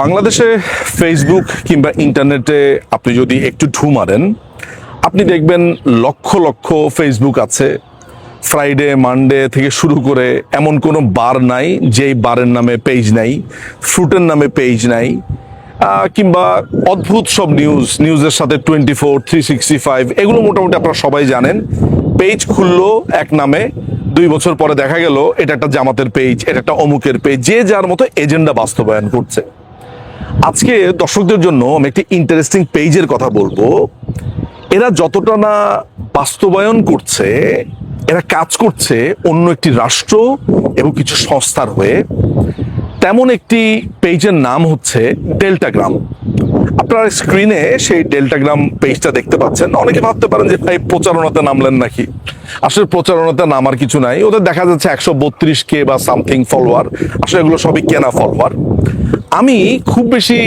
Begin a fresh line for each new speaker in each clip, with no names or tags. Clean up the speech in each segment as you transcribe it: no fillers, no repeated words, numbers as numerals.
বাংলাদেশে ফেসবুক কিংবা ইন্টারনেটে আপনি যদি একটু ঢু মারেন, আপনি দেখবেন লক্ষ লক্ষ ফেসবুক আছে। ফ্রাইডে মানডে থেকে শুরু করে এমন কোনো বার নাই যেই বারের নামে পেজ নাই, ফ্রুটের নামে পেজ নাই, কিংবা অদ্ভুত সব নিউজের সাথে 24, 365 এগুলো মোটামুটি আপনারা সবাই জানেন। পেজ খুললো এক নামে, 2 বছর পরে দেখা গেল এটা একটা জামাতের পেজ, এটা একটা অমুকের পেজ, যে যার মতো এজেন্ডা বাস্তবায়ন করছে। আজকে দর্শকদের জন্য আমি একটি ইন্টারেস্টিং পেজের কথা বলবো। এরা যতটা না বাস্তবায়ন করছে, এরা কাজ করছে অন্য একটি রাষ্ট্র এবং কিছু সংস্থার হয়ে। তেমন একটি পেজের নাম হচ্ছে ডেল্টাগ্রাম। আপনার স্ক্রিনে সেই ডেল্টাগ্রাম পেজটা দেখতে পাচ্ছেন। অনেকে ভাবতে পারেন যে ভাই প্রচারণাতে নামলেন নাকি। আসলে প্রচারণাতে নামার কিছু নাই। ওদের দেখা যাচ্ছে 132K বা সামথিং ফলোয়ার। আসলে এগুলো সবই কেনা ফলোয়ার। আমি খুব বেশি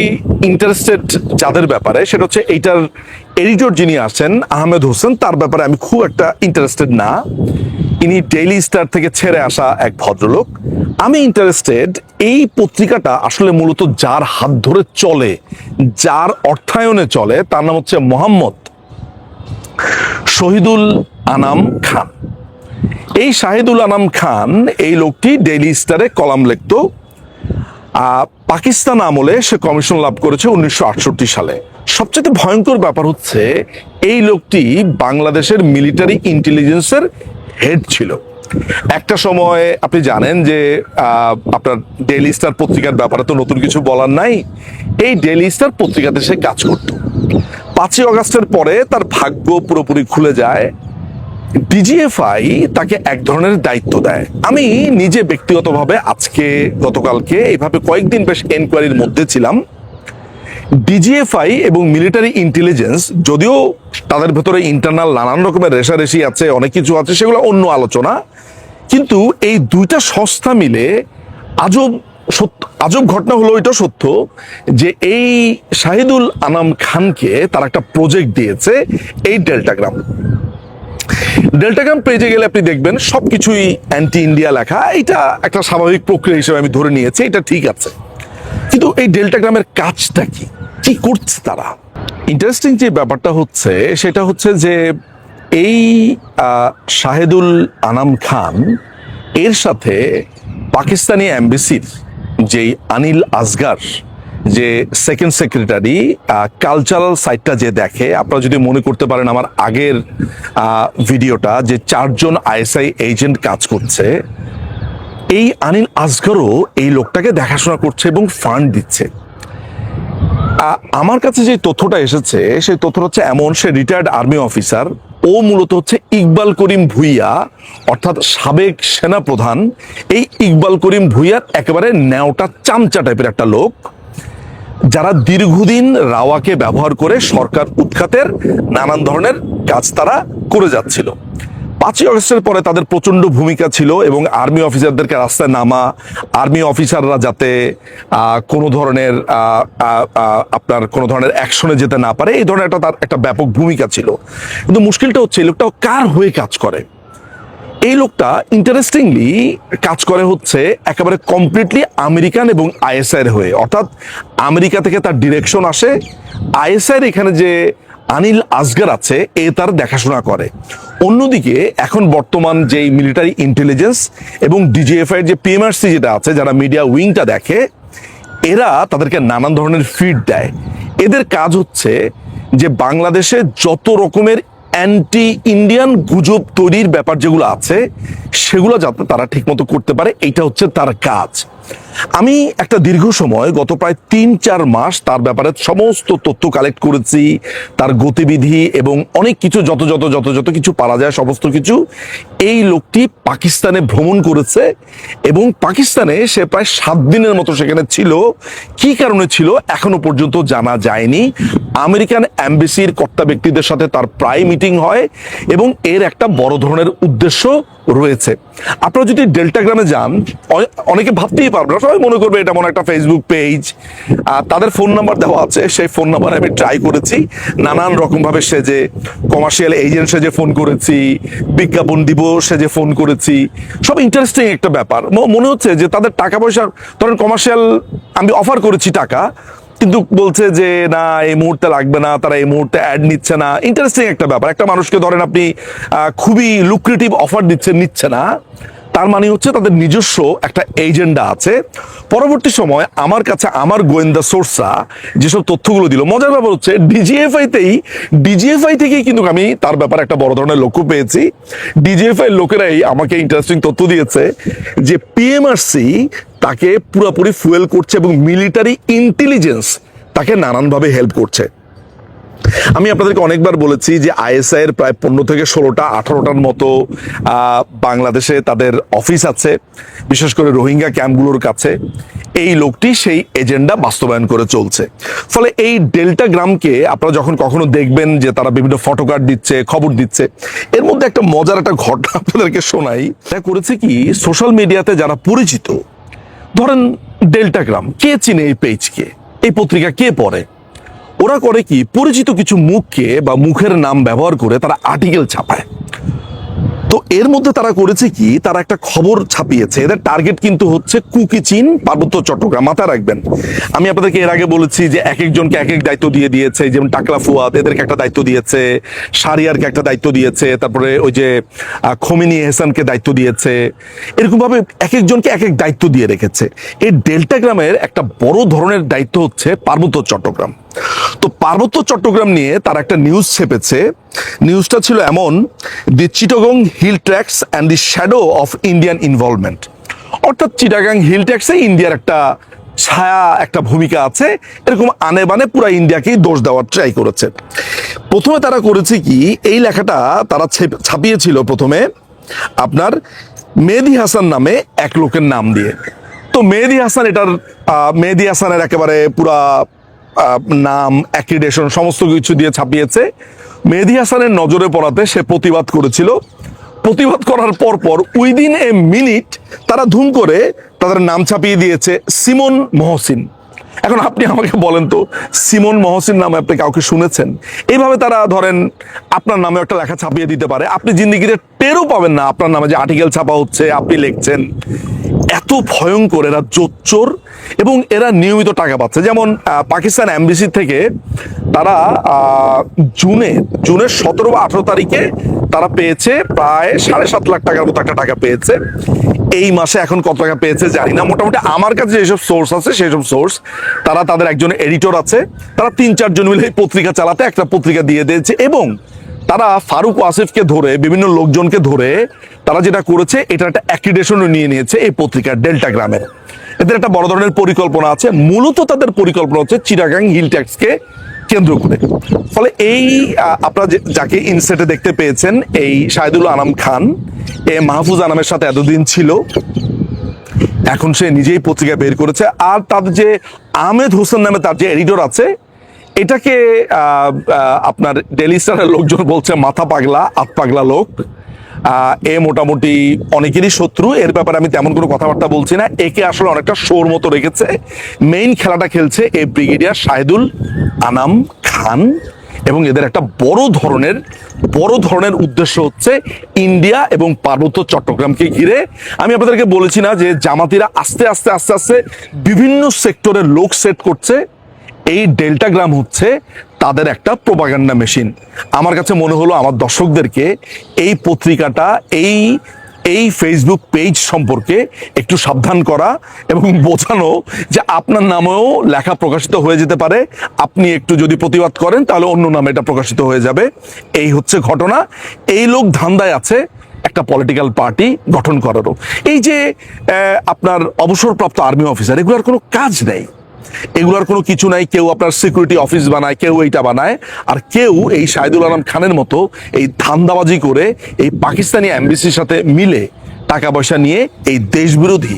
ইন্টারেস্টেড যাদের ব্যাপারে, সেটা হচ্ছে এইটার এডিটর যিনি আছেন আহমেদ হোসেন, তার ব্যাপারে আমি খুব একটা ইন্টারেস্টেড না। ইনি ডেইলি স্টার থেকে ছেড়ে আসা এক ভদ্রলোক। আমি ইন্টারেস্টেড এই পত্রিকাটা আসলে মূলত যার হাত ধরে চলে, যার অর্থায়নে চলে, তার নাম হচ্ছে মোহাম্মদ শহীদুল আনাম খান। এই শাহিদুল আনাম খান, এই লোকটি ডেইলি স্টারে কলাম লিখত। পাকিস্তান আমলে সে কমিশন লাভ করেছে 1968 সালে। সবচেয়ে ভয়ঙ্কর ব্যাপার হচ্ছে এই লোকটি বাংলাদেশের মিলিটারি ইন্টেলিজেন্সের হেড ছিল। একটা সময় আপনি জানেন যে আপনার ডেইলি স্টার পত্রিকার ব্যাপারে তো নতুন কিছু বলার নাই। এই ডেইলি স্টার পত্রিকাতে সে কাজ করত। 5ই আগস্টের পরে তার ভাগ্য পুরোপুরি খুলে যায়। ডিজিএফআই তাকে এক ধরনের দায়িত্ব দেয়। আমি নিজে ব্যক্তিগতভাবে আজকে গতকালকে এইভাবে কয়েকদিন বেশ এনকোয়ারির মধ্যে ছিলাম। ডিজিএফআই এবং মিলিটারি ইন্টেলিজেন্স, যদিও তাদের ভেতরে ইন্টারনাল নানান রকমের রেষারেষি আছে, অনেক কিছু আছে, সেগুলো অন্য আলোচনা। কিন্তু এই দুইটা সংস্থা মিলে আজব ঘটনা হলো, এটা সত্য যে এই শাহিদুল আনাম খানকে তারা একটা প্রজেক্ট দিয়েছে, এই ডেল্টাগ্রাম পেজে গেলে আপনি দেখবেন সবকিছুই অ্যান্টি ইন্ডিয়া লেখা। এটা একটা স্বাভাবিক প্রক্রিয়া হিসেবে আমি ধরে নিয়েছি, এটা ঠিক আছে। কিন্তু এই ডেল্টাগ্রামের কাজটা কি, কি করছে তারা? ইন্টারেস্টিং যে ব্যাপারটা হচ্ছে সেটা হচ্ছে যে এই শাহেদুল আনাম খান এর সাথে পাকিস্তানি এমবেসির যেই আনিল আসগার, যে সেকেন্ড সেক্রেটারি, কালচারাল সাইটটা যে দেখে, আপনারা যদি মনে করতে পারেন আমার আগের ভিডিওটা, যে 4 জন আইএসআই এজেন্ট কাজ করছে, এই আনিল আসগারও এই লোকটাকে দেখাশোনা করছে এবং ফান্ড দিচ্ছে। আমার কাছে যে তথ্যটা এসেছে সেই তথ্যটা হচ্ছে এমন, সে রিটায়ার্ড আর্মি অফিসার। ও মূলত হচ্ছে ইকবাল করিম ভুইয়া, অর্থাৎ সাবেক সেনাপ্রধান। এই ইকবাল করিম ভুইয়ার একেবারে ন্যাওটা চামচা টাইপের একটা লোক, যারা দীর্ঘদিন রাওয়াকে ব্যবহার করে সরকার উৎখাতের নানান ধরনের কাজ তারা করে যাচ্ছিল। 5ই আগস্টের পরে তাদের প্রচন্ড ভূমিকা ছিল এবং আর্মি অফিসারদেরকে রাস্তায় নামা, আর্মি অফিসাররা যাতে কোনো ধরনের আপনার কোনো ধরনের অ্যাকশনে যেতে না পারে, এই ধরনের তার একটা ব্যাপক ভূমিকা ছিল। কিন্তু মুশকিলটা হচ্ছে এই লোকটা কার হয়ে কাজ করে? এই লোকটা ইন্টারেস্টিংলি কাজ করে হচ্ছে একেবারে কমপ্লিটলি আমেরিকান এবং আইএসআই এর হয়ে। অর্থাৎ আমেরিকা থেকে তার ডিরেকশন আসে, আইএসআই এর এখানে যে আনিল আসগার আছে এ তার দেখাশোনা করে। অন্যদিকে এখন বর্তমান যে মিলিটারি ইন্টেলিজেন্স এবং ডিজিএফআই এর যে পিএমআরসি যেটা আছে, যারা মিডিয়া উইংটা দেখে, এরা তাদেরকে নানান ধরনের ফিড দেয়। এদের কাজ হচ্ছে যে বাংলাদেশে যত রকমের অ্যান্টি ইন্ডিয়ান গুজব তৈরির ব্যাপার যেগুলো আছে সেগুলো যাতে তারা ঠিকমতো করতে পারে, এইটা হচ্ছে তার কাজ। আমি একটা দীর্ঘ সময়, গত প্রায় 3-4 মাস তার ব্যাপারে সমস্ত তথ্য কালেক্ট করেছি, তার গতিবিধি এবং অনেক কিছু, যত কিছু পারা যায় সমস্ত কিছু। এই লোকটি পাকিস্তানে ভ্রমণ করেছে এবং পাকিস্তানে সে প্রায় 7 দিনের মতো সেখানে ছিল। কি কারণে ছিল এখনো পর্যন্ত জানা যায়নি। আমেরিকান এমবেসির কর্তা ব্যক্তিদের সাথে তার প্রায় মিটিং মার্কেটিং হয় এবং এর একটা বড় ধরনের উদ্দেশ্য রয়েছে। আপনারা যদি ডেল্টাগ্রামে যান, অনেকে ভাবতেই পারবে না, সবাই মনে করবে এটা মনে একটা ফেসবুক পেজ। তাদের ফোন নাম্বার দেওয়া আছে, সেই ফোন নাম্বারে আমি ট্রাই করেছি, নানান রকমভাবে সেজে, কমার্শিয়াল এজেন্ট সেজে ফোন করেছি, বিজ্ঞাপন দিব সেজে ফোন করেছি। সব ইন্টারেস্টিং একটা ব্যাপার, মনে হচ্ছে যে তাদের টাকা পয়সা, ধরেন কমার্শিয়াল আমি অফার করেছি টাকা, কিন্তু বলছে যে না এই মুহূর্তে লাগবে না, তারা এই মুহূর্তে অ্যাড নিচ্ছে না। ইন্টারেস্টিং একটা ব্যাপার, একটা মানুষকে ধরেন আপনি খুবই লুক্রেটিভ অফার দিচ্ছেন, নিচ্ছে না, তার মানে হচ্ছে তাদের নিজস্ব একটা এজেন্ডা আছে। পরবর্তী সময় আমার কাছে আমার গোয়েন্দা সোর্সরা যেসব তথ্যগুলো দিল, মজার ব্যাপার হচ্ছে ডিজিএফআই থেকেই কিন্তু আমি তার ব্যাপারে একটা বড় ধরনের লক্ষ্য পেয়েছি। ডিজিএফআই লোকেরাই আমাকে ইন্টারেস্টিং তথ্য দিয়েছে যে পিএমআরসি তাকে পুরোপুরি ফুয়েল করছে এবং মিলিটারি ইন্টেলিজেন্স তাকে নানানভাবে হেল্প করছে। আমি আপনাদেরকে অনেকবার বলেছি যে আইএসআই এর প্রায় 15 থেকে 16টা 18টার মতো বাংলাদেশে তাদের অফিস আছে, বিশেষ করে রোহিঙ্গা ক্যাম্পগুলোর কাছে। এই লোকটি সেই এজেন্ডা বাস্তবায়ন করে চলছে। ফলে এই ডেল্টাগ্রামকে আপনারা যখন কখনো দেখবেন যে তারা বিভিন্ন ফটোকার্ড দিচ্ছে, খবর দিচ্ছে, এর মধ্যে একটা মজার একটা ঘটনা আপনাদেরকে শোনাই। এটা করেছে কি, সোশ্যাল মিডিয়াতে যারা পরিচিত, ধরেন ডেল্টাগ্রাম, কে চিনে এই পেজকে, এই পত্রিকা কে পড়ে, ওরা করে কি, পরিচিত কিছু মুখকে বা মুখের নাম ব্যবহার করে তারা আর্টিকেল ছাপায়। তো এর মধ্যে তারা করেছে কি, তারা একটা খবর ছাপিয়েছে। এদের টার্গেট কিন্তু হচ্ছে কুকি চীন, পার্বত্য চট্টগ্রাম। মাথায় রাখবেন, আমি আপনাদেরকে এর আগে বলেছি যে এক একজনকে এক এক দায়িত্ব দিয়ে দিয়েছে। যেমন টাকলা ফুয়াদ, এদেরকে একটা দায়িত্ব দিয়েছে, শারিয়ারকে একটা দায়িত্ব দিয়েছে, তারপরে ওই যে খোমেনি এহসানকে দায়িত্ব দিয়েছে। এরকম ভাবে এক একজনকে এক এক দায়িত্ব দিয়ে রেখেছে। এই ডেল্টাগ্রামের একটা বড় ধরনের দায়িত্ব হচ্ছে পার্বত্য চট্টগ্রাম। তো পার্বত্য চট্টগ্রাম নিয়ে তারা একটা নিউজ ছেপেছে। নিউজটা ছিল এমন, the Chittagong hill tracts and the shadow of Indian involvement. অর্থাৎ চিটাগাং হিল ট্র্যাক্সে ইন্ডিয়ার একটা ছায়া, একটা ভূমিকা আছে, এরকম আনে বানে পুরা ইন্ডিয়াকেই দোষ দেওয়ার ট্রাই করেছে। প্রথমে তারা করেছে কি, এই লেখাটা তারা ছাপিয়েছিল প্রথমে আপনার মেহেদী হাসান নামে এক লোকের নাম দিয়ে। তো মেহেদী হাসানের একেবারে পুরা নাম, অ্যাক্রিডেশন সমস্ত কিছু দিয়ে ছাপিয়েছে। মেহেদী হাসানের নজরে পড়াতে সে প্রতিবাদ করেছিল। প্রতিবাদ করার পর উইদিন এ মিনিট তারা ধুম করে তাদের নাম ছাপিয়ে দিয়েছে সিমন মহসিন। এখন আপনি আমাকে বলেন তো, সিমন মহসিন নামে আপনি কাউকে শুনেছেন? এইভাবে তারা ধরেন আপনার নামে একটা লেখা ছাপিয়ে দিতে পারে, আপনি জিন্দিগিতে টেরও পাবেন না আপনার নামে যে আর্টিকেল ছাপা হচ্ছে, আপনি লিখছেন। এত ভয়ঙ্কর এরা, জোচ্চোর, এবং এরা নিয়মিত টাকা পাচ্ছে। যেমন পাকিস্তান এমবিসি থেকে তারা জুনের 17 বা 18 তারিখে তারা পেয়েছে প্রায় 7.5 লাখ টাকার মতো একটা টাকা পেয়েছে। এই মাসে এখন কত টাকা পেয়েছে জানি না। মোটামুটি আমার কাছে যেসব সোর্স আছে, সেসব সোর্স তারা, তাদের একজন এডিটর আছে, তারা 3-4 জন মিলে পত্রিকা চালাতে একটা পত্রিকা দিয়ে দিয়েছে। এবং তারা ফারুক ওয়াসিফকে ধরে, বিভিন্ন লোকজনকে ধরে তারা যেটা করেছে, এটা একটা অ্যাক্রিডেশনও নিয়ে নিয়েছে এই পত্রিকার, ডেল্টাগ্রামের। এদের একটা বড় ধরনের পরিকল্পনা আছে। মূলত তাদের পরিকল্পনা হচ্ছে চিটাগাং হিল ট্র্যাক্সকে কেন্দ্র করে। ফলে এই আপনারা যাকে ইনসেটে দেখতে পেয়েছেন, এই শাহিদুল আনাম খান, এ মাহফুজ আনামের সাথে এতদিন ছিল, এখন সে নিজেই পত্রিকা বের করেছে। আর তার যে আহমেদ হোসেন নামে তার যে এডিটর আছে, এটাকে আপনার ডেইলি স্টারের লোকজন বলছে মাথা পাগলা, আত পাগলা লোক। এ মোটামুটি অনেকেরই শত্রু, এর ব্যাপারে আমি তেমন কোনো কথাবার্তা বলছি না। একে আসলে অনেকটা শোর মতো রেখেছে। মেইন খেলাটা খেলছে এই ব্রিগেডিয়ার শাহিদুল আনাম খান, এবং এদের একটা বড় ধরনের উদ্দেশ্য হচ্ছে ইন্ডিয়া এবং পার্বত্য চট্টগ্রামকে ঘিরে। আমি আপনাদেরকে বলেছি না যে জামাতিরা আস্তে আস্তে বিভিন্ন সেক্টরের লোক সেট করছে। এই ডেল্টাগ্রাম হচ্ছে তাদের একটা প্রোপাগান্ডা মেশিন। আমার কাছে মনে হলো আমার দর্শকদেরকে এই পত্রিকাটা, এই ফেসবুক পেজ সম্পর্কে একটু সাবধান করা এবং বোঝানো যে আপনার নামেও লেখা প্রকাশিত হয়ে যেতে পারে। আপনি একটু যদি প্রতিবাদ করেন তাহলে অন্য নামে এটা প্রকাশিত হয়ে যাবে। এই হচ্ছে ঘটনা। এই লোক ধান্দায় আছে একটা পলিটিক্যাল পার্টি গঠন করারও। এই যে আপনার অবসরপ্রাপ্ত আর্মি অফিসার, এগুলোর কোনো কাজ নেই, এগুলার কোনো কিছু নাই। কেউ আপনার সিকিউরিটি অফিস বানায়, কেউ এইটা বানায়, আর কেউ এই শাহিদুল আলম খানের মতো এই ধান্দাবাজি করে এই পাকিস্তানি এমবিসির সাথে মিলে টাকা পয়সা নিয়ে এই দেশবিরোধী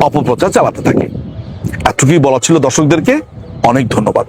অপপ্রচার চালাতে থাকে। এতটুকুই বলা ছিল দর্শকদেরকে। অনেক ধন্যবাদ।